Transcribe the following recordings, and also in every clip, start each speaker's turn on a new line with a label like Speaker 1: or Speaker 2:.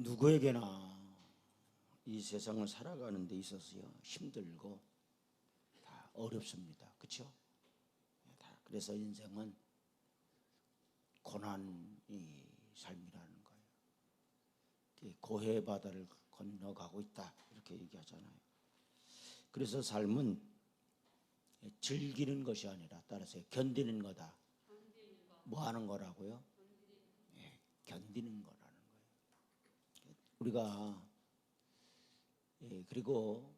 Speaker 1: 누구에게나 이 세상을 살아가는 데 있어서요 힘들고 다 어렵습니다. 그렇죠? 그래서 인생은 고난이 삶이라는 거예요. 고해 바다를 건너가고 있다 이렇게 얘기하잖아요. 그래서 삶은 즐기는 것이 아니라 따라서 견디는 거다. 뭐 하는 거라고요? 견디는 거라는 거예요. 우리가 그리고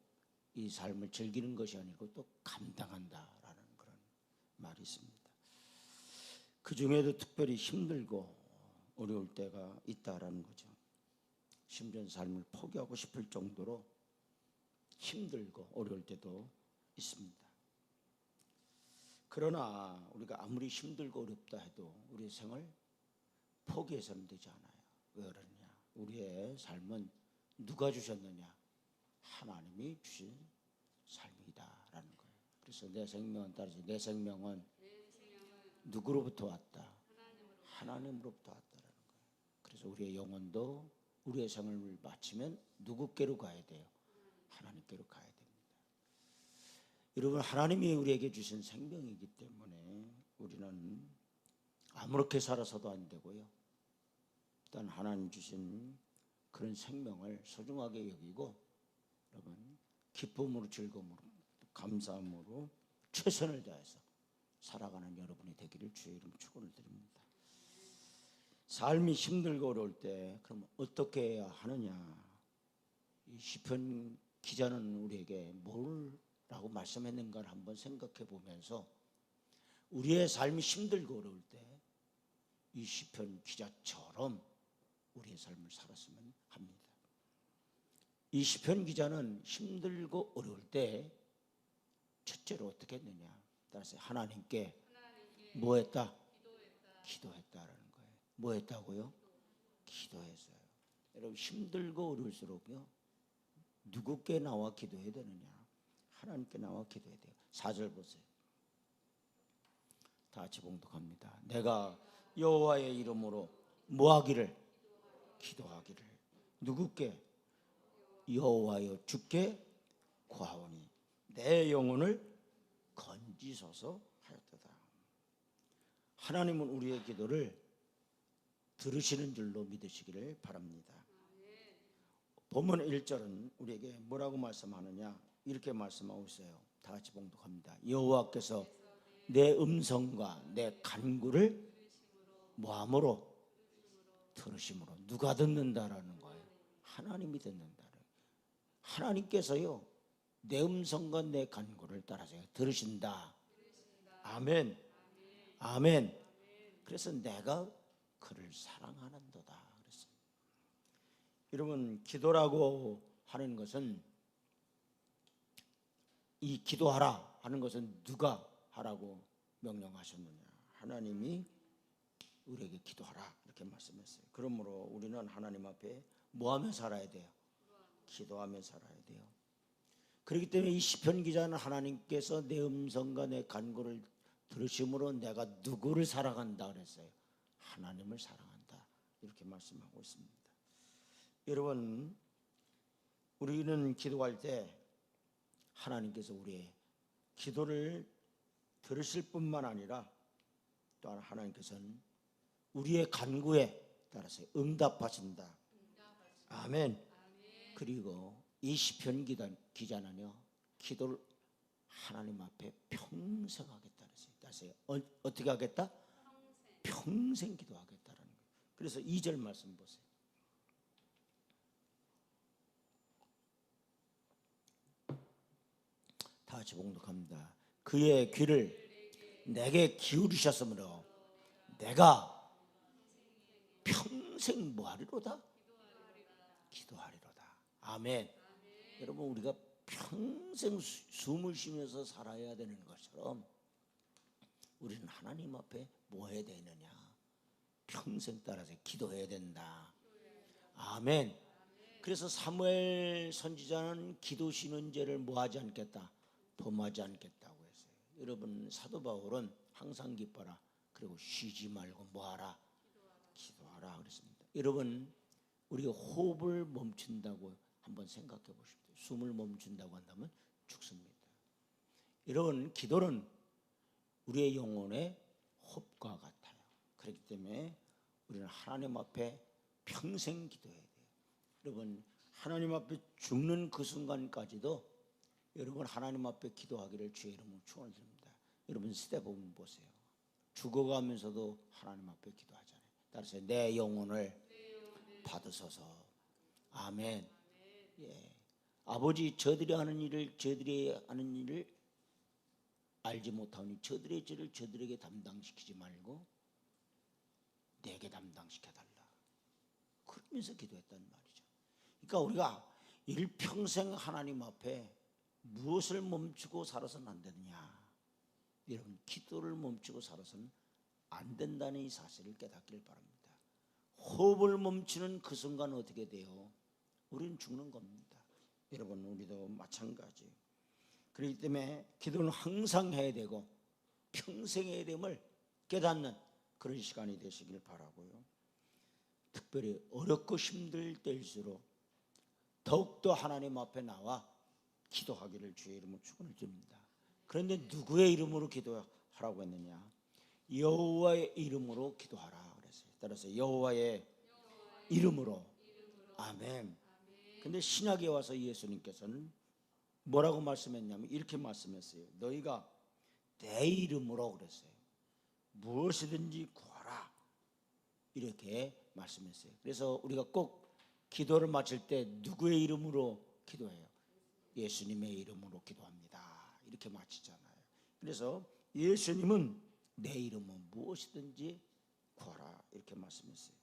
Speaker 1: 이 삶을 즐기는 것이 아니고 또 감당한다라는 그런 말이 있습니다. 그 중에도 특별히 힘들고 어려울 때가 있다라는 거죠. 심지어 삶을 포기하고 싶을 정도로 힘들고 어려울 때도 있습니다. 그러나 우리가 아무리 힘들고 어렵다 해도 우리의 생을 포기해서는 되지 않아요. 왜 그러냐? 우리의 삶은 누가 주셨느냐? 하나님이 주신 삶이다라는 거예요. 그래서 내 생명은 따라서 내 생명은 누구로부터 왔다? 하나님으로부터 왔다라는 거예요. 그래서 우리의 영혼도 우리의 생을 마치면 누구께로 가야 돼요? 하나님께로 가야 됩니다. 여러분, 하나님이 우리에게 주신 생명이기 때문에 우리는 아무렇게 살아서도 안 되고요. 일단 하나님 주신 그런 생명을 소중하게 여기고 여러분 기쁨으로 즐거움으로 감사함으로 최선을 다해서 살아가는 여러분이 되기를 주의 이름으로 축원을 드립니다. 삶이 힘들고 어려울 때 그럼 어떻게 해야 하느냐? 이 시편 기자는 우리에게 뭐라고 말씀했는가를 한번 생각해 보면서 우리의 삶이 힘들고 어려울 때 이 시편 기자처럼 우리의 삶을 살았으면 합니다. 이 시편 기자는 힘들고 어려울 때 첫째로 어떻게 했느냐? 따라서 하나님께 뭐 했다? 기도했다라는 거예요. 뭐 했다고요? 기도했어요. 여러분 힘들고 어려울수록요 누구께 나와 기도해야 되느냐? 하나님께 나와 기도해야 돼요. 4절 보세요. 다 같이 봉독합니다. 내가 여호와의 이름으로 뭐하기를? 기도하기를. 누구께? 여호와여 주께 구하오니 내 영혼을 건지소서 하였도다. 하나님은 우리의 기도를 들으시는 줄로 믿으시기를 바랍니다. 본문 1절은 우리에게 뭐라고 말씀하느냐? 이렇게 말씀하고 있어요. 다 같이 봉독합니다. 여호와께서 내 음성과 내 간구를 뭐함으로? 들으심으로. 누가 듣는다라는 거예요? 하나님이 듣는다라는 거예요. 하나님께서요 내 음성과 내 간구를 따라서 들으신다. 아멘. 아멘. 그래서 내가 그를 사랑하는도다 그랬습니다. 여러분 기도라고 하는 것은 이 기도하라 하는 것은 누가 하라고 명령하셨느냐? 하나님이 우리에게 기도하라 이렇게 말씀했어요. 그러므로 우리는 하나님 앞에 뭐하며 살아야 돼요? 기도하며 살아야 돼요. 그렇기 때문에 이 시편 기자는 하나님께서 내 음성과 내 간구를 들으심으로 내가 누구를 사랑한다 그랬어요? 하나님을 사랑한다 이렇게 말씀하고 있습니다. 여러분 우리는 기도할 때 하나님께서 우리의 기도를 들으실 뿐만 아니라 또한 하나님께서는 우리의 간구에 따라서 응답하신다. 아멘. 그리고 이 시편 기자는요 기도를 하나님 앞에 평생 하겠다 그랬어요. 어떻게 하겠다? 평생 기도하겠다라는 거예요. 그래서 2절 말씀 보세요. 다 같이 봉독합니다. 그의 귀를 내게 기울이셨으므로 내가 평생 뭐하리로다? 기도하리로다. 아멘. 여러분 우리가 평생 숨을 쉬면서 살아야 되는 것처럼 우리는 하나님 앞에 뭐 해야 되느냐? 평생 따라서 기도해야 된다. 아멘. 그래서 사무엘 선지자는 기도 쉬는 죄를 뭐 하지 않겠다? 범하지 않겠다고 했어요. 여러분 사도 바울은 항상 기뻐라. 그리고 쉬지 말고 뭐 하라? 기도하라 그랬습니다. 여러분 우리가 호흡을 멈춘다고 한번 생각해 보십시오. 숨을 멈춘다고 한다면 죽습니다. 이런 기도는 우리의 영혼의 호흡과 같아요. 그렇기 때문에 우리는 하나님 앞에 평생 기도해야 돼요. 여러분, 하나님 앞에 죽는 그 순간까지도 여러분 하나님 앞에 기도하기를 주의 이름으로 축원드립니다. 여러분 스데본 보세요. 죽어가면서도 하나님 앞에 기도하잖아요. 따라서 내 영혼을 받으소서. 아멘. 예. 아버지, 저들이 하는 일을 알지 못하니 저들의 죄를 저들에게 담당시키지 말고 내게 담당시켜달라. 그러면서 기도했단 말이죠. 그러니까 우리가 일평생 하나님 앞에 무엇을 멈추고 살아서는 안 되느냐. 여러분, 기도를 멈추고 살아서는 안 된다는 이 사실을 깨닫기를 바랍니다. 호흡을 멈추는 그 순간 어떻게 돼요? 우리는 죽는 겁니다. 여러분, 우리도 마찬가지. 그렇기 때문에 기도는 항상 해야 되고 평생 해야 됨을 깨닫는 그런 시간이 되시길 바라고요. 특별히 어렵고 힘들 때일수록 더욱더 하나님 앞에 나와 기도하기를 주의 이름으로 축원을 드립니다. 그런데 누구의 이름으로 기도하라고 했느냐? 여호와의 이름으로 기도하라 그랬어요. 따라서 여호와의 이름으로. 아멘. 근데 신약에 와서 예수님께서는 뭐라고 말씀했냐면 이렇게 말씀했어요. 너희가 내 이름으로 그랬어요. 무엇이든지 구하라. 이렇게 말씀했어요. 그래서 우리가 꼭 기도를 마칠 때 누구의 이름으로 기도해요? 예수님의 이름으로 기도합니다. 이렇게 마치잖아요. 그래서 예수님은 내 이름은 무엇이든지 구하라 이렇게 말씀했어요.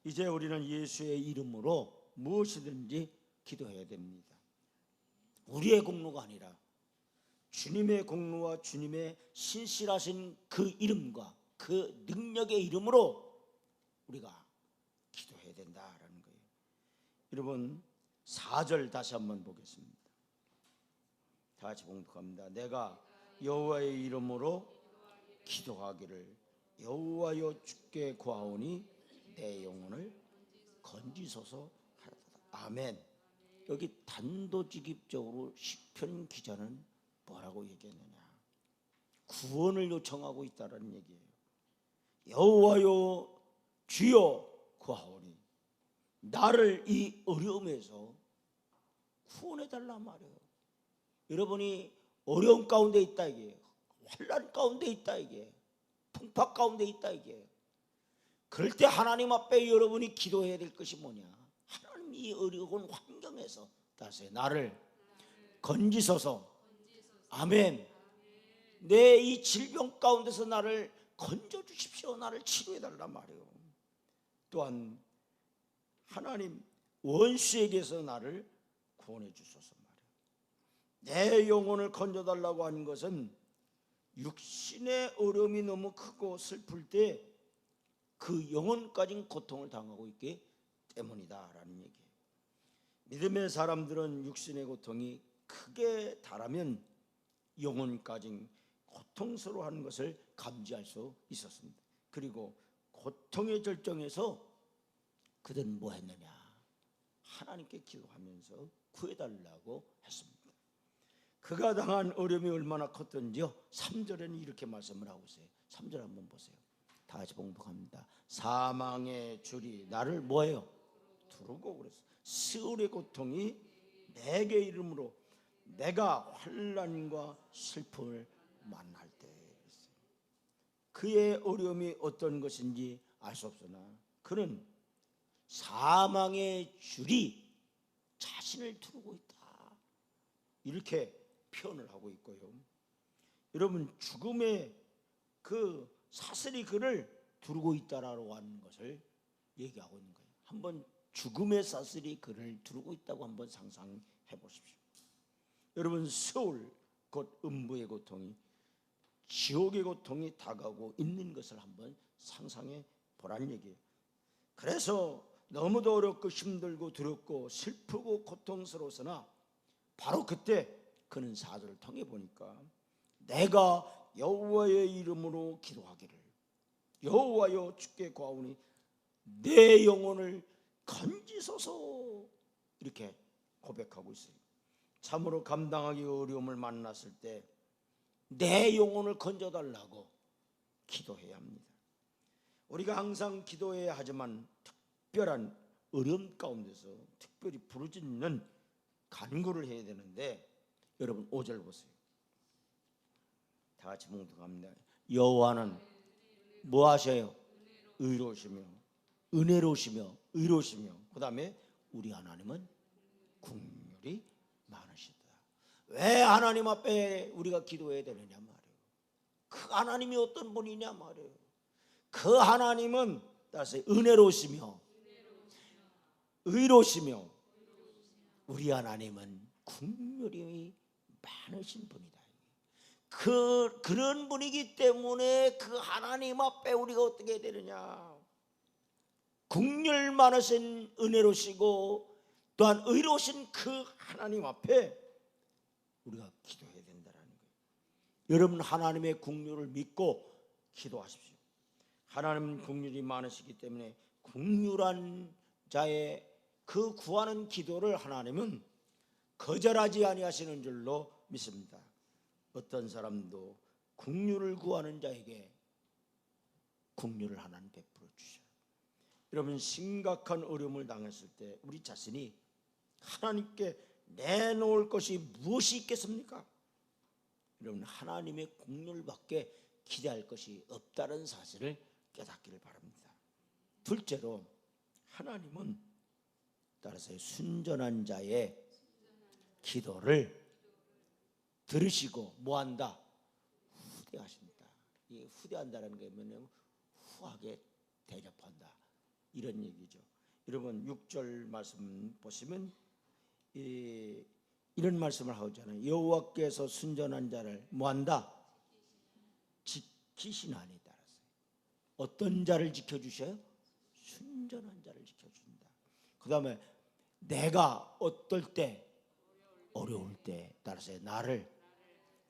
Speaker 1: 이제 우리는 예수의 이름으로 무엇이든지 기도해야 됩니다. 우리의 공로가 아니라 주님의 공로와 주님의 신실하신 그 이름과 그 능력의 이름으로 우리가 기도해야 된다라는 거예요. 여러분 4절 다시 한번 보겠습니다. 다 같이 봉독합니다. 내가 여호와의 이름으로 기도하기를 여호와여 주께 구하오니 내 영혼을 건지소서 하였다. 아멘. 여기 단도직입적으로 시편 기자는 뭐라고 얘기했느냐? 구원을 요청하고 있다는 얘기예요. 여호와여 주여 구하오니 나를 이 어려움에서 구원해달라 말이에요. 여러분이 어려움 가운데 있다 이게, 환난 가운데 있다 이게, 풍파 가운데 있다 이게. 그럴 때 하나님 앞에 여러분이 기도해야 될 것이 뭐냐? 하나님 이 어려운 환경에서 다시 나를 건지소서. 아멘. 내 이 질병 가운데서 나를 건져 주십시오. 나를 치료해 달라 말이에요. 또한 하나님 원수에게서 나를 구원해 주소서 말이에요. 내 영혼을 건져 달라고 하는 것은 육신의 어려움이 너무 크고 슬플 때 그 영혼까지 고통을 당하고 있기 때문이다라는 얘기예요. 믿음의 사람들은 육신의 고통이 크게 달하면 영혼까지 고통스러워하는 것을 감지할 수 있었습니다. 그리고 고통의 절정에서 그들은 뭐 했느냐? 하나님께 기도하면서 구해달라고 했습니다. 그가 당한 어려움이 얼마나 컸던지요. 3절에는 이렇게 말씀을 하고 있어요. 3절 한번 보세요. 다 같이 봉독합니다. 사망의 줄이 나를 뭐예요? 두르고 그랬어요. 스울의 고통이 내게 이름으로 내가 환난과 슬픔을 만날 때 그랬어요. 그의 어려움이 어떤 것인지 알 수 없으나 그는 사망의 줄이 자신을 두르고 있다 이렇게 표현을 하고 있고요. 여러분 죽음의 그 사슬이 그를 두르고 있다라고 하는 것을 얘기하고 있는 거예요. 한번 죽음의 사슬이 그를 두르고 있다고 한번 상상해 보십시오. 여러분 세월 곧 음부의 고통이 지옥의 고통이 다가오고 있는 것을 한번 상상해 보라는 얘기예요. 그래서 너무도 어렵고 힘들고 두렵고 슬프고 고통스러워서나 바로 그때 그는 4절을 통해 보니까 내가 여호와의 이름으로 기도하기를 여호와여 주께 구하오니 내 영혼을 건지소서 주시소서 이렇게 고백하고 있어요. 참으로 감당하기 어려움을 만났을 때 내 영혼을 건져달라고 기도해야 합니다. 우리가 항상 기도해야 하지만 특별한 어려움 가운데서 특별히 부르짖는 간구를 해야 되는데, 여러분 5절 보세요. 다 같이 뭉뚱합니다. 여호와는 뭐 하셔요? 의로우시며 은혜로우시며 의로우시며, 그 다음에 우리 하나님은 긍휼이 많으시다. 왜 하나님 앞에 우리가 기도해야 되느냐 말이에요. 그 하나님이 어떤 분이냐 말이에요. 그 하나님은 따라서 은혜로우시며 의로우시며 우리 하나님은 긍휼이 많으신 분이다. 그런 분이기 때문에 그 하나님 앞에 우리가 어떻게 해야 되느냐, 긍휼 많으신 은혜로우시고 또한 의로우신 그 하나님 앞에 우리가 기도해야 된다는 거예요. 여러분 하나님의 긍휼을 믿고 기도하십시오. 하나님은 긍휼이 많으시기 때문에 긍휼한 자의 그 구하는 기도를 하나님은 거절하지 아니하시는 줄로 믿습니다. 어떤 사람도 긍휼을 구하는 자에게 긍휼을 하나님 베풀어 주셔요. 여러분 심각한 어려움을 당했을 때 우리 자신이 하나님께 내놓을 것이 무엇이 있겠습니까? 여러분 하나님의 긍휼밖에 기대할 것이 없다는 사실을 깨닫기를 바랍니다. 둘째로 하나님은 따라서 순전한 자의 기도를 들으시고 뭐한다? 후대하십니다. 이 후대한다는 게 뭐냐면 후하게 대접한다 이런 얘기죠. 여러분 6절 말씀 보시면 이런 말씀을 하잖아요. 여호와께서 순전한 자를 뭐한다? 지키시나니. 따라서 어떤 자를 지켜주셔요? 순전한 자를 지켜준다. 그 다음에 내가 어떨 때 어려울 때 따라서 나를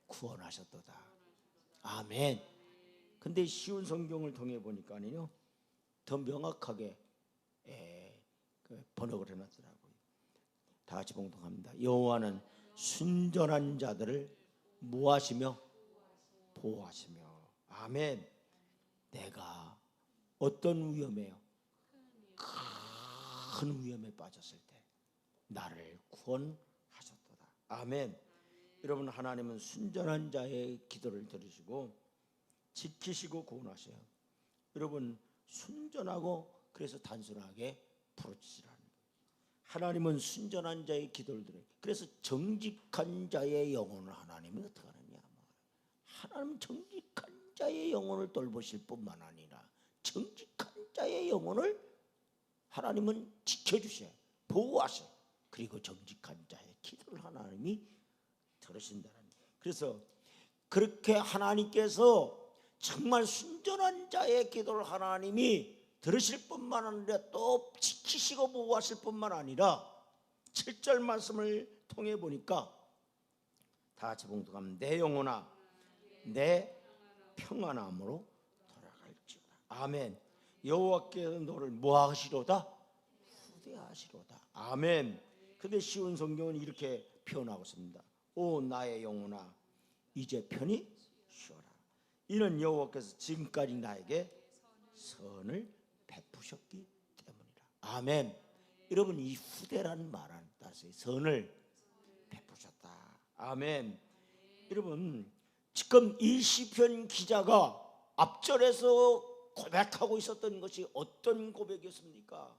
Speaker 1: 구원하셨도다. 아멘. 근데 쉬운 성경을 통해 보니까요 더 명확하게 번역을 해놨더라고요. 다 같이 봉독합니다. 여호와는 순전한 자들을 뭐하시며 보호하시며. 아멘. 내가 어떤 위험에요? 큰 위험에 빠졌을 때 나를 구원하셨도다. 아멘. 여러분 하나님은 순전한 자의 기도를 들으시고 지키시고 구원하셔요. 여러분 순전하고 그래서 단순하게 부르짖으라는 거예요. 하나님은 순전한 자의 기도를 들어요. 그래서 정직한 자의 영혼을 하나님이 어떻게 하느냐, 하나님 정직한 자의 영혼을 돌보실 뿐만 아니라 정직한 자의 영혼을 하나님은 지켜주셔요. 보호하셔요. 그리고 정직한 자의 기도를 하나님이 들으신다는 거예요. 그래서 그렇게 하나님께서 정말 순전한 자의 기도를 하나님이 들으실 뿐만 아니라 또 지키시고 보호하실 뿐만 아니라 7절 말씀을 통해 보니까 다 같이 봉독하면 내 영혼아 내 평안함으로 돌아갈지어다. 아멘. 여호와께서 너를 뭐하시로다? 후대하시로다. 아멘. 근데 쉬운 성경은 이렇게 표현하고 있습니다. 오 나의 영혼아 이제 편히 쉬어라. 이는 여호와께서 지금까지 나에게 선을 베푸셨기 때문이라. 아멘. 여러분 이 후대라는 말은 따라서 선을 베푸셨다. 아멘. 여러분 지금 이 시편 기자가 앞절에서 고백하고 있었던 것이 어떤 고백이었습니까?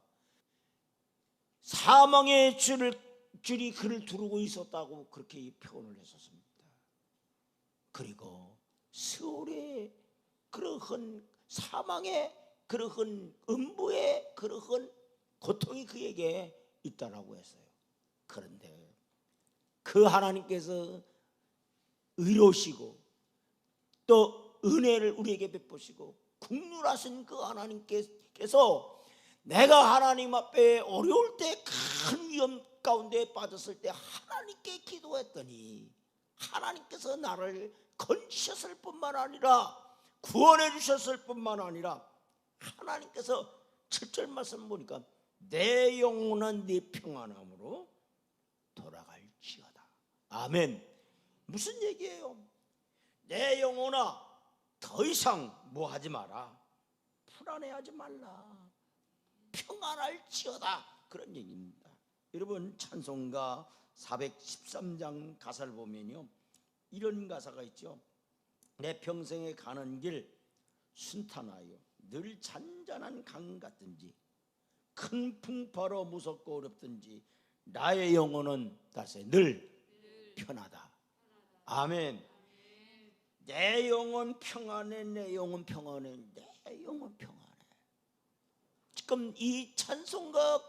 Speaker 1: 사망의 줄이 그를 두르고 있었다고 그렇게 표현을 했었습니다. 그리고 세월의 그러한 사망의 그러한 음부의 그러한 고통이 그에게 있다라고 했어요. 그런데 그 하나님께서 의로우시고 또 은혜를 우리에게 베푸시고 긍휼하신 그 하나님께서 내가 하나님 앞에 어려울 때 큰 위험 가운데 빠졌을 때 하나님께 기도했더니 하나님께서 나를 건지셨을 뿐만 아니라 구원해 주셨을 뿐만 아니라 하나님께서 7절 말씀 보니까 내 영혼은 네 평안함으로 돌아갈지어다. 아멘. 무슨 얘기예요? 내 영혼아, 더 이상 뭐 하지 마라. 불안해하지 말라. 평안할지어다. 그런 얘기입니다. 여러분, 찬송가 413장 가사를 보면요, 이런 가사가 있죠. 내 평생에 가는 길 순탄하여 늘 잔잔한 강 같든지 큰 풍파로 무섭고 어렵든지 나의 영혼은 다시 늘 편하다. 아멘. 내 영혼 평안해. 내 영혼 평안해. 내 영혼 평안해. 지금 이 찬송가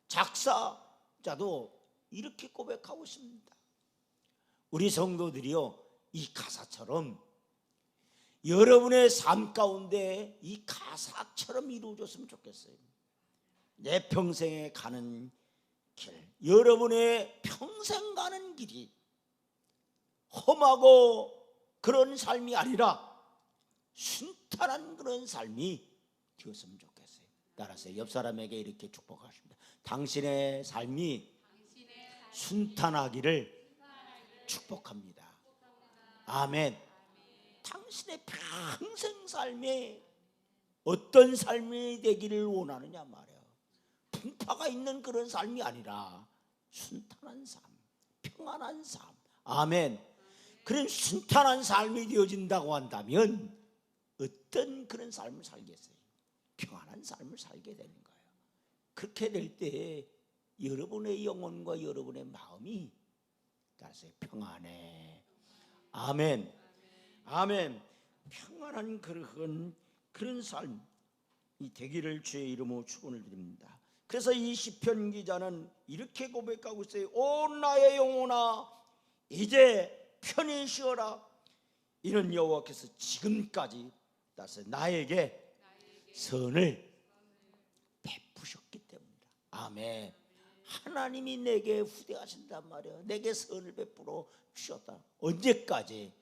Speaker 1: 작사자도 이렇게 고백하고 있습니다. 우리 성도들이요, 이 가사처럼 여러분의 삶 가운데 이 가사처럼 이루어졌으면 좋겠어요. 내 평생에 가는 길, 여러분의 평생 가는 길이 험하고 그런 삶이 아니라 순탄한 그런 삶이 되었으면 좋겠어요. 따라서 옆 사람에게 이렇게 축복하십니다. 당신의 삶이 순탄하기를 축복합니다. 아멘. 당신의 평생 삶에 어떤 삶이 되기를 원하느냐 말이에요. 풍파가 있는 그런 삶이 아니라 순탄한 삶, 평안한 삶. 아멘. 그런 순탄한 삶이 되어진다고 한다면 어떤 그런 삶을 살겠어요? 평안한 삶을 살게 되는 거예요. 그렇게 될 때 여러분의 영혼과 여러분의 마음이 다시 평안해. 아멘. 아멘. 평안한 그런 삶이 되기를 주의 이름으로 축원을 드립니다. 그래서 이 시편 기자는 이렇게 고백하고 있어요. 오 나의 영혼아, 이제 편히 쉬어라. 이는 여호와께서 지금까지 나에게 선을 베푸셨기 때문이다. 아멘. 하나님이 내게 후대하신단 말이에요. 내게 선을 베풀어 주셨다. 언제까지?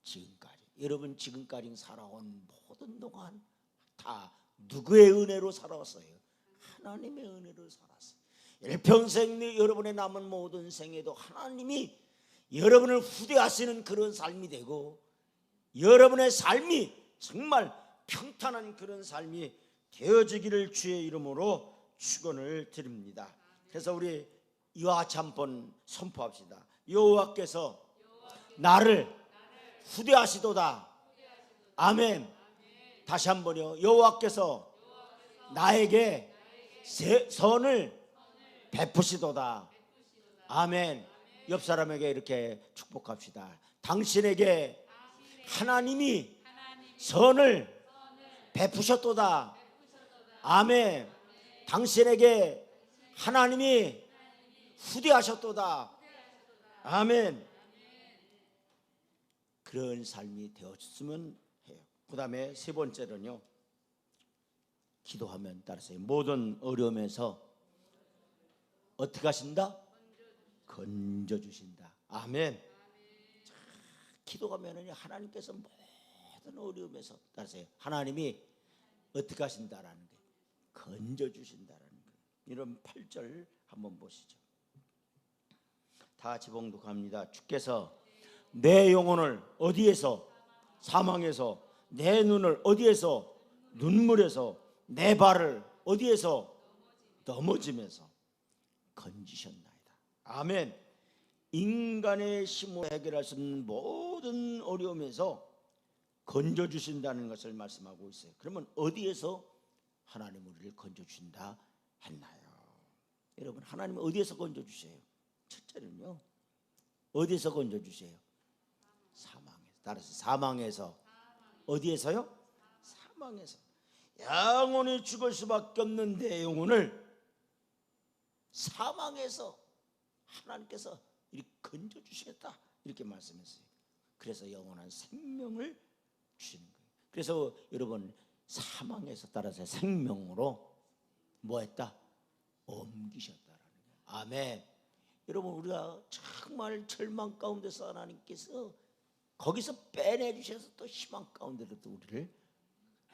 Speaker 1: 지금까지. 여러분, 지금까지 살아온 모든 동안 다 누구의 은혜로 살아왔어요? 하나님의 은혜로 살았어요. 일평생 여러분의 남은 모든 생에도 하나님이 여러분을 후대하시는 그런 삶이 되고 여러분의 삶이 정말 평탄한 그런 삶이 되어지기를 주의 이름으로 축원을 드립니다. 그래서 우리 이와 참번 선포합시다. 여호와께서 나를 후대하시도다. 아멘. 다시 한번요. 여호와께서 나에게 선을 베푸시도다. 아멘. 옆 사람에게 이렇게 축복합시다. 당신에게 하나님이 선을 베푸셨도다. 아멘. 당신에게 하나님이 후대하셨도다. 아멘. 그런 삶이 되었으면 해요. 그 다음에 세 번째는요, 기도하면 따라서 모든 어려움에서 어떻게 하신다? 건져주신다. 아멘. 기도하면 하나님께서 모든 어려움에서 따라서 하나님이 어떻게 하신다라는 게 건져주신다라는 거. 이런 8절 한번 보시죠. 다 같이 봉독합니다. 주께서 내 영혼을 어디에서? 사망에서. 내 눈을 어디에서? 눈물에서. 내 발을 어디에서? 넘어짐에서 건지셨나이다. 아멘. 인간의 힘으로 해결할 수 없는 모든 어려움에서 건져주신다는 것을 말씀하고 있어요. 그러면 어디에서 하나님 우리를 건져주신다 했나요? 여러분, 하나님 어디에서 건져주세요? 첫째는요, 어디에서 건져주세요? 사망에서. 따라서 사망에서. 어디에서요? 사망에서. 영원히 죽을 수밖에 없는 내 영혼을 사망에서 하나님께서 이렇게 건져주시겠다, 이렇게 말씀했어요. 그래서 영원한 생명을 주시는 거예요. 그래서 여러분, 사망에서 따라서 생명으로 뭐했다? 옮기셨다라는 거예요. 아멘. 여러분, 우리가 정말 절망 가운데서 하나님께서 거기서 빼내주셔서 또 희망 가운데로 또 우리를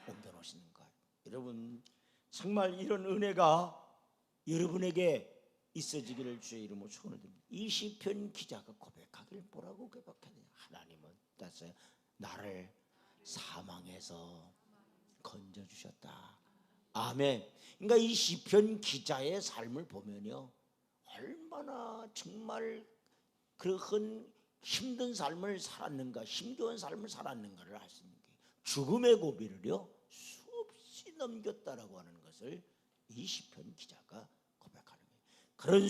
Speaker 1: 옮겨놓으시는 거예요. 여러분, 정말 이런 은혜가 여러분에게 있어지기를 주의 이름으로 축원드립니다. 이 시편 기자가 고백하길 뭐라고 고백해야 돼요? 하나님은 따서 나를 사망에서 건져주셨다. 아멘. 그러니까 이 시편 기자의 삶을 보면요, 얼마나 정말 그런 힘든 삶을 살았는가, 힘겨운 삶을 살았는가를 알 수 있는 게 죽음의 고비를요 수없이 넘겼다라고 하는 것을 이 시편 기자가 고백하는 거예요. 그런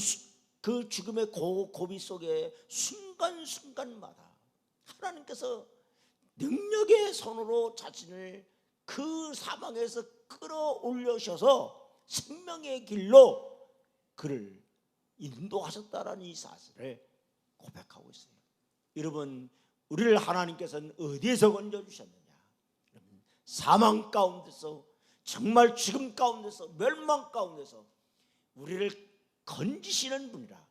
Speaker 1: 그 죽음의 고비 속에 순간순간마다 하나님께서 능력의 손으로 자신을 그 사망에서 끌어올려셔서 생명의 길로 그를 인도하셨다라는 이 사실을 고백하고 있어요. 여러분, 우리를 하나님께서는 어디에서 건져주셨느냐? 여러분, 사망 가운데서, 정말 죽음 가운데서, 멸망 가운데서 우리를 건지시는 분이라.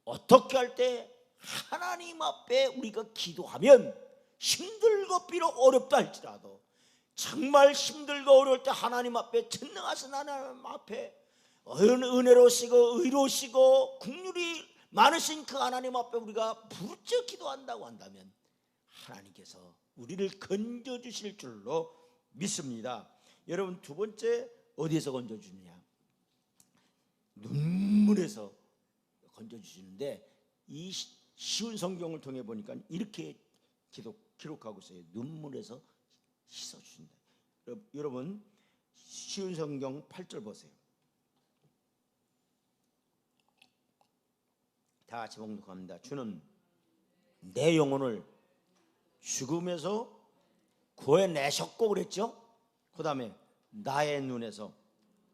Speaker 1: 어떻게 할 때 하나님 앞에 우리가 기도하면 힘들고 비록 어렵다 할지라도, 정말 힘들고 어려울 때 하나님 앞에, 전능하신 하나님 앞에 은혜로우시고 의로우시고 국률이 많으신 그 하나님 앞에 우리가 부르짖어 기도한다고 한다면 하나님께서 우리를 건져주실 줄로 믿습니다. 여러분, 두 번째 어디에서 건져주느냐? 눈물에서 건져주시는데, 이 쉬운 성경을 통해 보니까 이렇게 기록하고 있어요. 눈물에서 씻어주신다. 여러분, 쉬운 성경 8절 보세요. 다 같이 봉독합니다. 주는 내 영혼을 죽음에서 구해내셨고 그랬죠. 그 다음에 나의 눈에서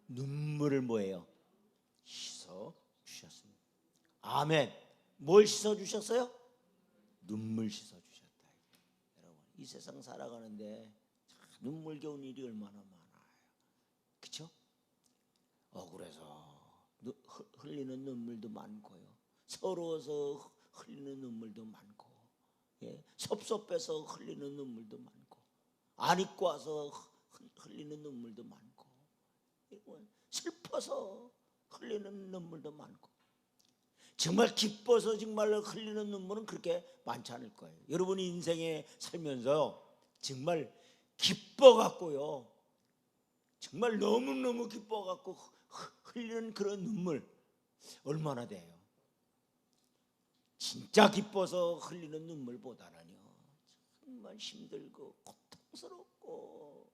Speaker 1: 눈물을 뭐예요? 씻어주셨습니다. 아멘. 뭘 씻어주셨어요? 눈물 씻어주셨다. 여러분, 이 세상 살아가는데 눈물겨운 일이 얼마나 많아요. 그렇죠? 억울해서 흘리는 눈물도 많고요, 서러워서 흘리는 눈물도 많고, 섭섭해서 흘리는 눈물도 많고, 안 입고 와서 흘리는 눈물도 많고, 슬퍼서 흘리는 눈물도 많고, 정말 기뻐서 정말 흘리는 눈물은 그렇게 많지 않을 거예요. 여러분이 인생에 살면서 정말 기뻐갖고요, 정말 너무너무 기뻐갖고 흘리는 그런 눈물 얼마나 돼요? 진짜 기뻐서 흘리는 눈물보다는요, 정말 힘들고 고통스럽고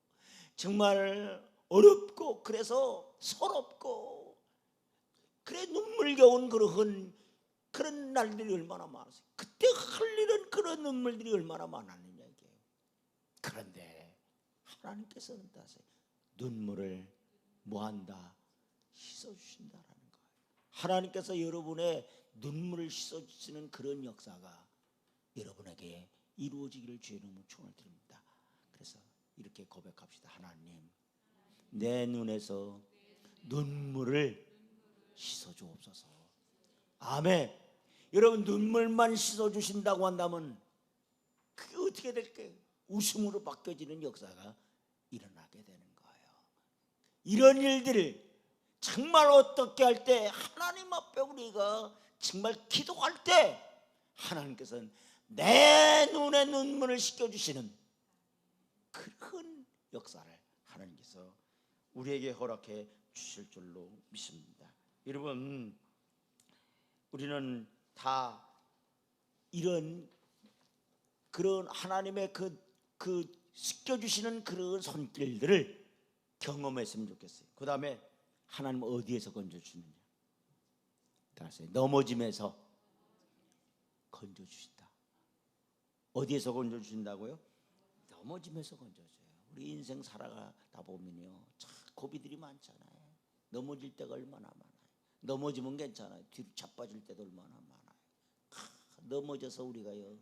Speaker 1: 정말 어렵고 그래서 서럽고 그래 눈물겨운 그런 날들이 얼마나 많았어요. 그때 흘리는 그런 눈물들이 얼마나 많았느냐 이게. 그런데 하나님께서는 다시 눈물을 뭐한다? 씻어주신다라는 거예요. 하나님께서 여러분의 눈물을 씻어주시는 그런 역사가 여러분에게 이루어지기를 주의 이름으로 축원을 드립니다. 그래서 이렇게 고백합시다. 하나님, 내 눈에서 눈물을 씻어주옵소서. 아멘. 여러분, 눈물만 씻어주신다고 한다면 그게 어떻게 될까요? 웃음으로 바뀌어지는 역사가 일어나게 되는 거예요. 이런 일들을 정말 어떻게 할 때, 하나님 앞에 우리가 정말 기도할 때 하나님께서는 내 눈에 눈물을 씻겨주시는 큰 역사를 하나님께서 우리에게 허락해 주실 줄로 믿습니다. 여러분, 우리는 다 이런 그런 하나님의 그 씻겨주시는 그런 손길들을 경험했으면 좋겠어요. 그 다음에 하나님은 어디에서 건져주느냐? 따라서 넘어짐에서 건져주신다. 어디에서 건져주신다고요? 넘어짐에서 건져줘요. 우리 인생 살아가다 보면요, 참 고비들이 많잖아요. 넘어질 때가 얼마나 많아요. 넘어지면 괜찮아요. 뒤로 자빠질 때도 얼마나 많아요. 넘어져서 우리가요,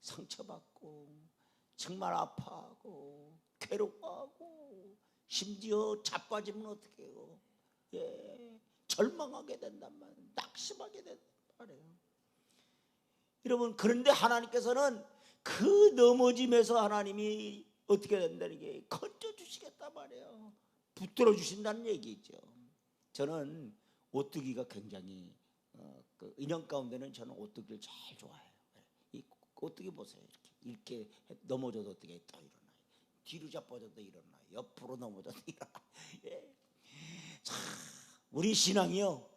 Speaker 1: 상처받고 정말 아파하고 괴로워하고 심지어 자빠지면 어떻게 해요? 절망하게 된단 말이에요. 낙심하게 된단 말이에요. 여러분, 그런데 하나님께서는 그 넘어짐에서 하나님이 어떻게 된다는 게 건져주시겠단 말이에요. 붙들어 주신다는 얘기죠. 저는 오뚜기가 굉장히 그 인형 가운데는 저는 오뚜기를 제일 좋아해요. 이 오뚜기 보세요. 이렇게 넘어져도 어떻게 또 일어나요. 뒤로 자빠져도 일어나요. 옆으로 넘어져도 일어나요. 예. 자, 우리 신앙이요,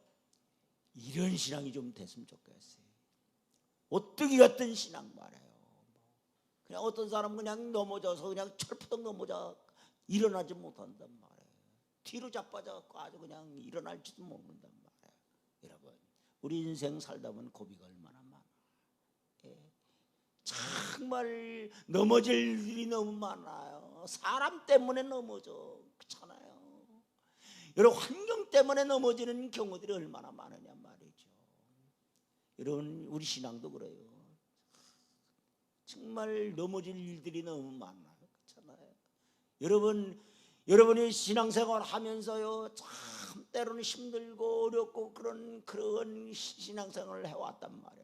Speaker 1: 이런 신앙이 좀 됐으면 좋겠어요. 오뚜기 같은 신앙 말이에요. 그냥 어떤 사람은 그냥 넘어져서 그냥 철푸덕 넘어져 일어나지 못한단 말이에요. 뒤로 자빠져갖고 아주 그냥 일어날지도 모른단 말이에요. 여러분, 우리 인생 살다 보면 고비가 얼마나 많아. 예. 정말 넘어질 일이 너무 많아요. 사람 때문에 넘어져. 그렇잖아요. 여러분, 환경 때문에 넘어지는 경우들이 얼마나 많으냐 말이죠. 여러분, 우리 신앙도 그래요. 정말 넘어질 일들이 너무 많아요. 그렇잖아요. 여러분이 신앙생활 하면서요, 참 때로는 힘들고 어렵고 그런 신앙생활을 해왔단 말이에요.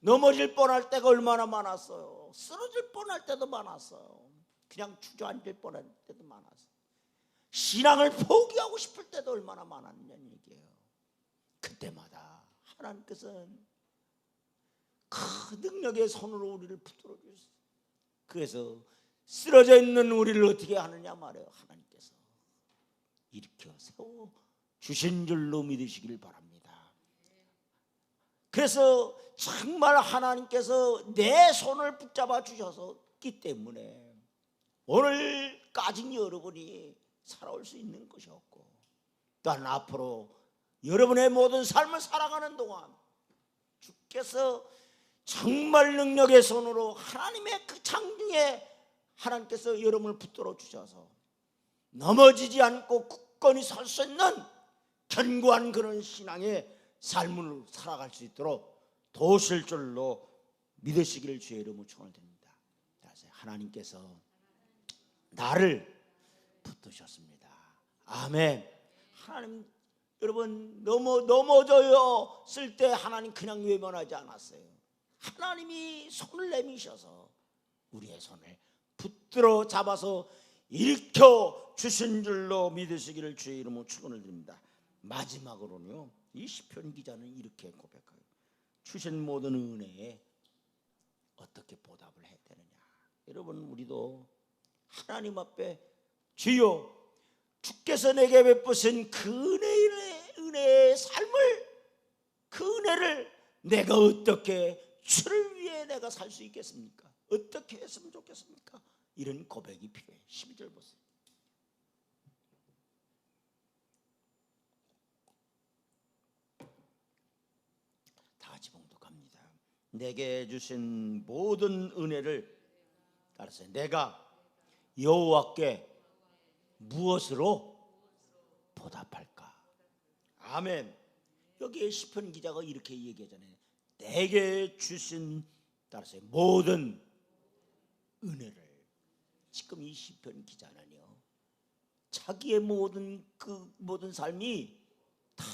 Speaker 1: 넘어질 뻔할 때가 얼마나 많았어요. 쓰러질 뻔할 때도 많았어요. 그냥 주저앉을 뻔할 때도 많았어요. 신앙을 포기하고 싶을 때도 얼마나 많았냐는 얘기예요. 그때마다 하나님께서는 그 능력의 손으로 우리를 붙들어 주셨어요. 그래서 쓰러져 있는 우리를 어떻게 하느냐 말이에요. 하나님께서 일으켜 세워 주신 줄로 믿으시길 바랍니다. 그래서 정말 하나님께서 내 손을 붙잡아 주셨기 때문에 오늘까지 여러분이 살아올 수 있는 것이었고, 또한 앞으로 여러분의 모든 삶을 살아가는 동안 주께서 정말 능력의 손으로 하나님의 그 창중에 하나님께서 여러분을 붙들어 주셔서 넘어지지 않고 굳건히 설 수 있는 견고한 그런 신앙의 삶을 살아갈 수 있도록 도우실 줄로 믿으시기를 주의 이름으로 축원을 드립니다. 하나님께서 나를 붙드셨습니다. 아멘. 하나님, 여러분, 넘어져요 쓸 때 하나님 그냥 외면하지 않았어요. 하나님이 손을 내미셔서 우리의 손을 붙들어 잡아서 일으켜 주신 줄로 믿으시기를 주의 이름으로 축원을 드립니다. 마지막으로는요, 이 시편 기자는 이렇게 고백해요. 주신 모든 은혜에 어떻게 보답을 해야 되느냐. 여러분, 우리도 하나님 앞에 주여, 주께서 내게 베푸신 그 은혜의 삶을, 그 은혜를 내가 어떻게 주를 위해 내가 살 수 있겠습니까? 어떻게 했으면 좋겠습니까? 이런 고백이 필요해요. 12절 보세요. 다 같이 봉독합니다. 내게 주신 모든 은혜를 따라서 내가 여호와께 무엇으로 보답할까? 아멘. 여기에 시편 기자가 이렇게 얘기하잖아요. 내게 주신, 따라서 모든 은혜를. 지금 이 시편 기자는요, 자기의 모든 삶이 다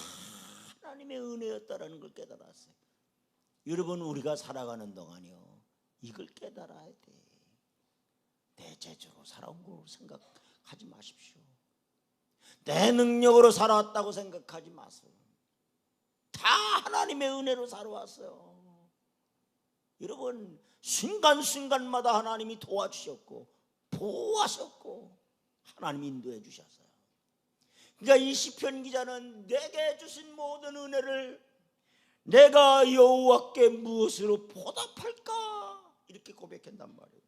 Speaker 1: 하나님의 은혜였다라는 걸 깨달았어요. 여러분, 우리가 살아가는 동안이요, 이걸 깨달아야 돼. 내 재주로 살아온 거 생각하지 마십시오. 내 능력으로 살아왔다고 생각하지 마세요. 다 하나님의 은혜로 살아왔어요. 여러분, 순간순간마다 하나님이 도와주셨고 보호하셨고 하나님이 인도해 주셨어요. 그러니까 이 시편 기자는 내게 주신 모든 은혜를 내가 여호와께 무엇으로 보답할까? 이렇게 고백한단 말이에요.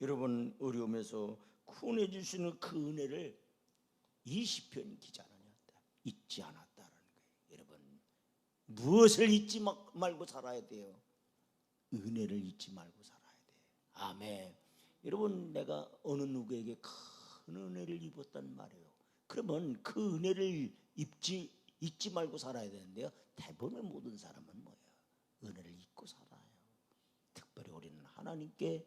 Speaker 1: 여러분, 어려움에서 구원해 주시는 그 은혜를 이 시편 기자는 잊지 않았다는 거예요. 여러분, 무엇을 잊지 말고 살아야 돼요? 은혜를 잊지 말고 살아야 돼요. 아멘. 여러분, 내가 어느 누구에게 큰 은혜를 입었단 말이에요. 그러면 그 은혜를 잊지 말고 살아야 되는데요, 대부분의 모든 사람은 뭐예요? 은혜를 잊고 살아요. 특별히 우리는 하나님께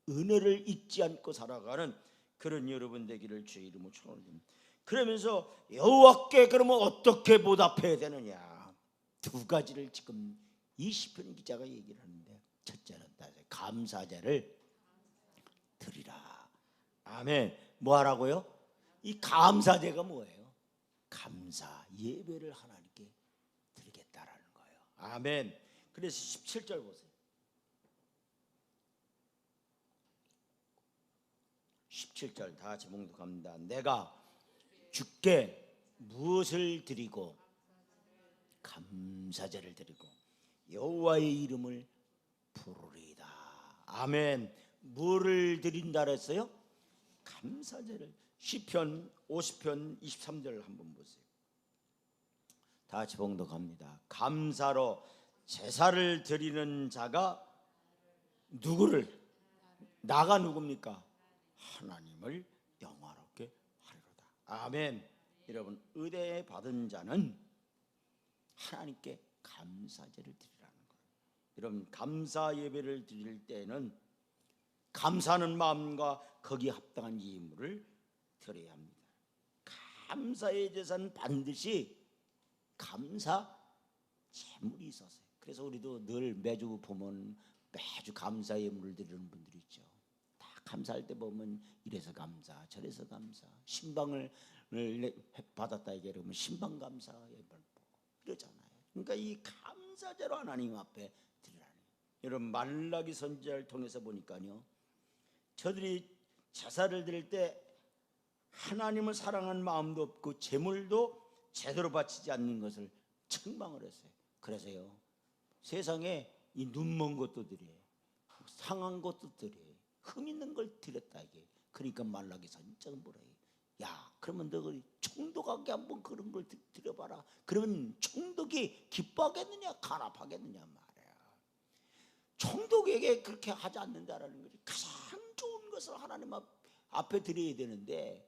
Speaker 1: 은혜를 잊지 않고 살아가는 그런 여러분 되기를 주의 이름으로 축원합니다. 그러면서 여호와께 그러면 어떻게 보답해야 되느냐, 두 가지를 지금 이 시편 기자가 얘기를 하는데, 첫째는 감사제를 드리라. 아멘. 뭐 하라고요? 이 감사제가 뭐예요? 감사 예배를 하나님께 드리겠다라는 거예요. 아멘. 그래서 17절 보세요. 17절 다 같이 봉독합니다. 내가 주께 무엇을 드리고 감사제를 드리고 여호와의 이름을 부르리이다. 아멘. 뭐를 드린다 그랬어요? 감사제를. 시편 50편 23절 한번 보세요. 다 같이 봉독합니다. 감사로 제사를 드리는 자가 누구를? 나가 누굽니까? 하나님을 영화롭게 하리로다. 아멘. 여러분, 의뢰 받은 자는 하나님께 감사제를 드리라는 거예요. 여러분, 감사 예배를 드릴 때는 감사하는 마음과 거기에 합당한 예물을 드려야 합니다. 감사의 제사는 반드시 감사 제물이 있었어요. 그래서 우리도 늘 매주 보면 매주 감사 예물을 드리는 분들이 있죠. 다 감사할 때 보면 이래서 감사, 저래서 감사, 신방을 받았다 이러면 신방 감사 예물 이러잖아요. 그러니까 이 감사제로 하나님 앞에 드리라는 거예요. 여러분, 말라기 선지자를 통해서 보니까요, 저들이 제사를 드릴 때 하나님을 사랑하는 마음도 없고 제물도 제대로 바치지 않는 것을 책망을 했어요. 그래서요, 세상에 이 눈먼 것도 드려요, 상한 것도 드려요, 흠 있는 걸 드렸다 이게. 그러니까 말라기 선지자는 뭐래요? 야, 그러면 너 총독에게 한번 그런 걸 드려봐라. 그러면 총독이 기뻐하겠느냐 간합하겠느냐 말이야. 총독에게 그렇게 하지 않는다라는 거지. 가장 좋은 것을 하나님 앞에 드려야 되는데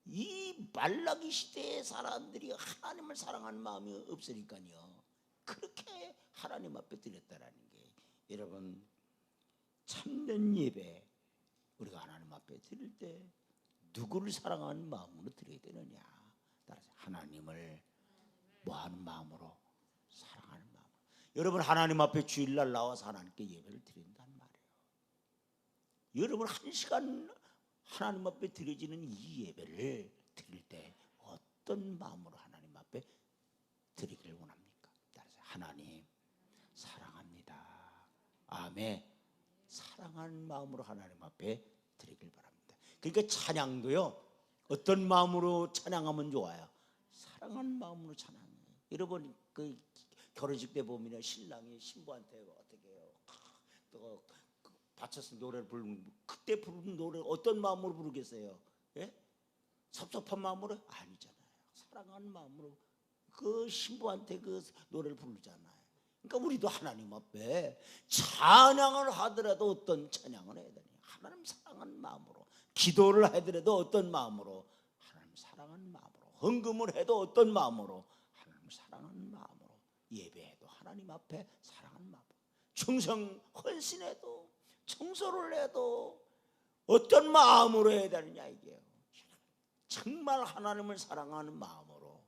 Speaker 1: 이 말라기 시대의 사람들이 하나님을 사랑하는 마음이 없으니까요, 그렇게 하나님 앞에 드렸다라는 게, 여러분, 참된 예배 우리가 하나님 앞에 드릴 때 누구를 사랑하는 마음으로 드려야 되느냐? 따라서 하나님을 뭐하는 마음으로? 사랑하는 마음으로. 여러분, 하나님 앞에 주일날 나와서 하나님께 예배를 드린단 말이에요. 여러분, 1시간 하나님 앞에 드려지는 이 예배를 드릴 때 어떤 마음으로 하나님 앞에 드리기를 원합니까? 따라서 하나님 사랑합니다. 아멘. 사랑하는 마음으로 하나님 앞에 드리길 바랍니다. 그러니까 찬양도요, 어떤 마음으로 찬양하면 좋아요? 사랑하는 마음으로 찬양해요. 여러분, 그 결혼식 때 보면 신랑이 신부한테 어떻게 해요? 또 바쳐서 노래를 부르는, 그때 부르는 노래 어떤 마음으로 부르겠어요? 예? 섭섭한 마음으로? 아니잖아요. 사랑하는 마음으로 그 신부한테 그 노래를 부르잖아요. 그러니까 우리도 하나님 앞에 찬양을 하더라도 어떤 찬양을 해야 되냐? 하나님 사랑하는 마음으로. 기도를 하더라도 어떤 마음으로? 하나님 사랑하는 마음으로. 헌금을 해도 어떤 마음으로? 하나님 사랑하는 마음으로. 예배해도 하나님 앞에 사랑하는 마음으로. 충성 헌신해도, 청소를 해도 어떤 마음으로 해야 되느냐 이게요. 정말 하나님을 사랑하는 마음으로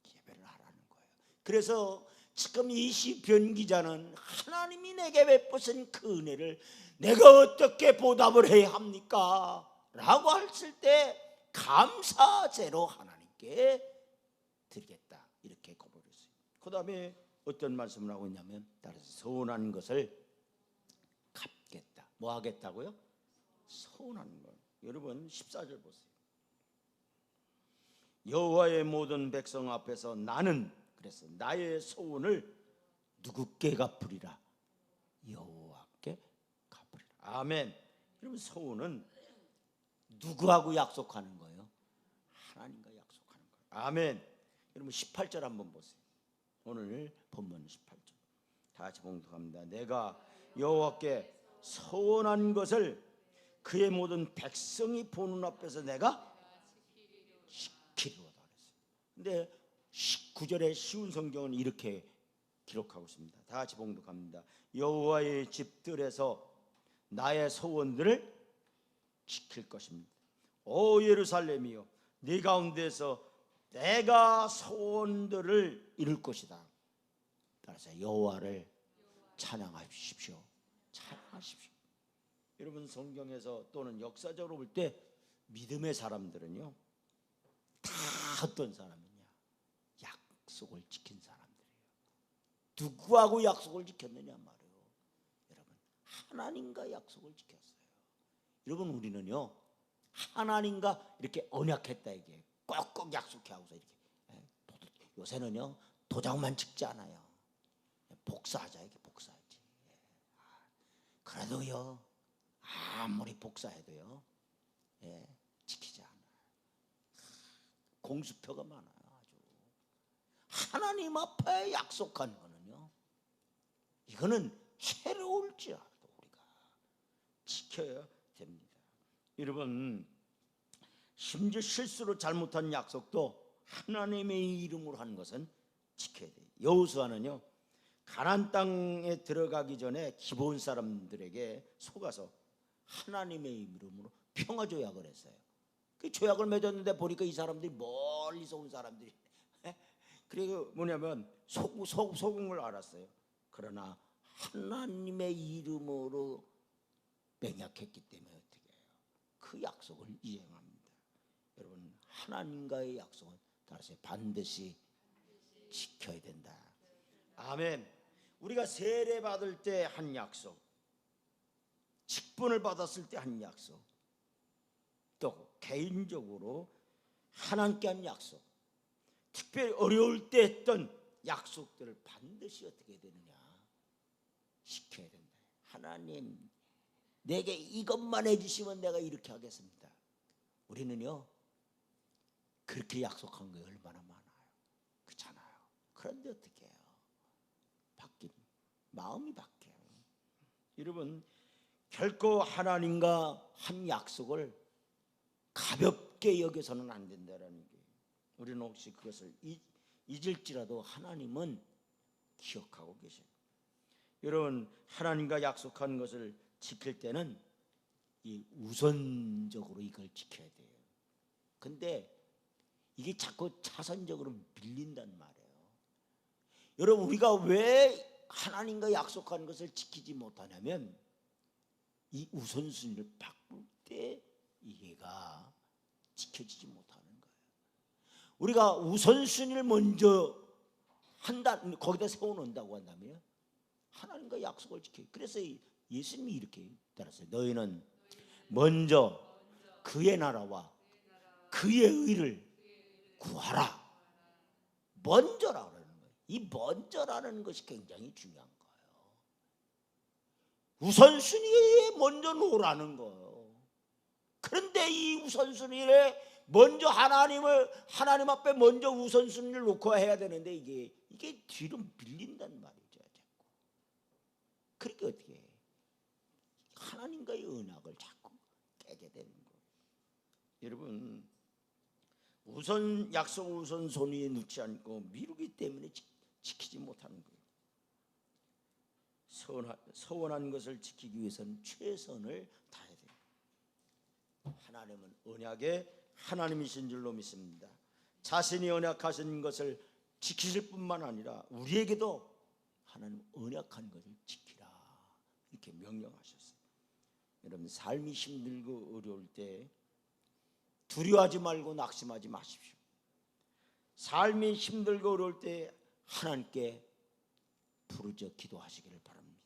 Speaker 1: 예배를 하라는 거예요. 그래서 지금 이 시편 기자는 하나님이 내게 베푸신 그 은혜를 내가 어떻게 보답을 해야 합니까? 라고 했을 때 감사제로 하나님께 드리겠다 이렇게 고백했어요. 그 다음에 어떤 말씀을 하고 있냐면, 따라서 서운한 것을 갚겠다. 뭐 하겠다고요? 서운한 것. 여러분 14절 보세요. 여호와의 모든 백성 앞에서 나는, 그래서 나의 소원을 누구께 갚으리라? 여호와께 갚으리라. 아멘. 여러분, 소원은 누구하고 약속하는 거예요? 하나님과 약속하는 거예요. 아멘. 여러분 18절 한번 보세요. 오늘 본문 18절 다 같이 봉독합니다. 내가 여호와께 소원한 것을 그의 모든 백성이 보는 앞에서 내가 지키리로다 그랬어요. 근데 19절의 쉬운 성경은 이렇게 기록하고 있습니다. 다 같이 봉독합니다. 여호와의 집들에서 나의 소원들을 지킬 것입니다. 오 예루살렘이여, 네 가운데서 내가 소원들을 이룰 것이다. 따라서 여호와를 찬양하십시오. 찬양하십시오. 여러분, 성경에서 또는 역사적으로 볼 때 믿음의 사람들은요, 다 어떤 사람이냐? 약속을 지킨 사람들이에요. 누구하고 약속을 지켰느냐 말이에요. 여러분, 하나님과 약속을 지켰어요. 여러분, 우리는요 하나님과 이렇게 언약했다 이게 꼭꼭 약속해 하고서 이렇게 요새는요 도장만 찍지 않아요. 복사하자 이게 복사하지. 그래도요 아무리 복사해도요 지키지 않아요. 공수표가 많아요. 아주 하나님 앞에 약속한 거는요 이거는 해로울지라도 우리가 지켜야 됩니다. 여러분, 심지어 실수로 잘못한 약속도 하나님의 이름으로 한 것은 지켜야 돼요. 여호수아는요 가나안 땅에 들어가기 전에 기브온 사람들에게 속아서 하나님의 이름으로 평화 조약을 했어요. 그 조약을 맺었는데 보니까 이 사람들이 멀리서 온 사람들이 그리고 뭐냐면 속은 걸 알았어요. 그러나 하나님의 이름으로 맹약했기 때문에 어떻게 해요? 그 약속을 이행합니다. 여러분, 하나님과의 약속은 따라서 반드시 지켜야 된다. 아멘. 우리가 세례 받을 때 한 약속, 직분을 받았을 때 한 약속, 또 개인적으로 하나님께 한 약속, 특별히 어려울 때 했던 약속들을 반드시 어떻게 되느냐? 지켜야 된다. 하나님, 내게 이것만 해주시면 내가 이렇게 하겠습니다. 우리는요 그렇게 약속한 게 얼마나 많아요. 그렇잖아요. 그런데 어떻게 해요? 마음이 바뀌어요. 여러분, 결코 하나님과 한 약속을 가볍게 여겨서는 안 된다는 게, 우리는 혹시 그것을 잊을지라도 하나님은 기억하고 계셔요. 여러분, 하나님과 약속한 것을 지킬 때는 이 우선적으로 이걸 지켜야 돼요. 근데 이게 자꾸 차선적으로 밀린단 말이에요. 여러분, 우리가 왜 하나님과 약속한 것을 지키지 못하냐면 이 우선순위를 바꿀 때 이해가 지켜지지 못하는 거예요. 우리가 우선순위를 먼저 한다, 거기다 세워놓는다고 한다면 하나님과 약속을 지켜요. 그래서 예수님이 이렇게 따랐어요. 너희는 먼저 그의 나라와 그의 의를 구하라. 먼저라고 하는 거예요. 이 먼저라는 것이 굉장히 중요한 거예요. 우선순위에 먼저 놓으라는 거예요. 그런데 이 우선순위에 먼저 하나님 앞에 먼저 우선순위를 놓고 해야 되는데 이게 뒤로 밀린단 말이죠. 자꾸. 그러니까 어떻게 해? 하나님과의 언약을 자꾸 깨게 되는 거예요. 여러분, 약속 우선순위에 놓지 않고 미루기 때문에 지키지 못하는 거예요. 서원한 것을 지키기 위해서는 최선을 다해야 돼요. 하나님은 언약의 하나님이신 줄로 믿습니다. 자신이 언약하신 것을 지키실 뿐만 아니라 우리에게도 하나님 언약한 것을 지키라 이렇게 명령하셨어요. 여러분, 삶이 힘들고 어려울 때 두려워하지 말고 낙심하지 마십시오. 삶이 힘들고 어려울 때 하나님께 부르짖어 기도하시기를 바랍니다.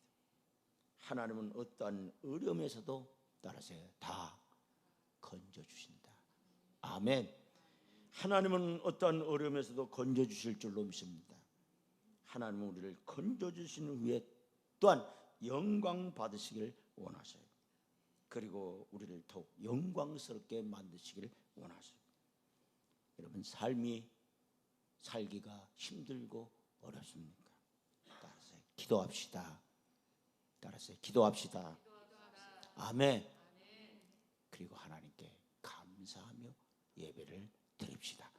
Speaker 1: 하나님은 어떠한 어려움에서도 따라서 다 건져주신다. 아멘. 하나님은 어떠한 어려움에서도 건져주실 줄로 믿습니다. 하나님은 우리를 건져주신 후에 또한 영광 받으시기를 원하셔요. 그리고 우리를 더욱 영광스럽게 만드시기를 원하셔요. 여러분, 삶이 살기가 힘들고 어렵습니까? 따라서 기도합시다. 따라서 기도합시다. 아멘. 그리고 하나님께 감사하며 예배를 드립시다.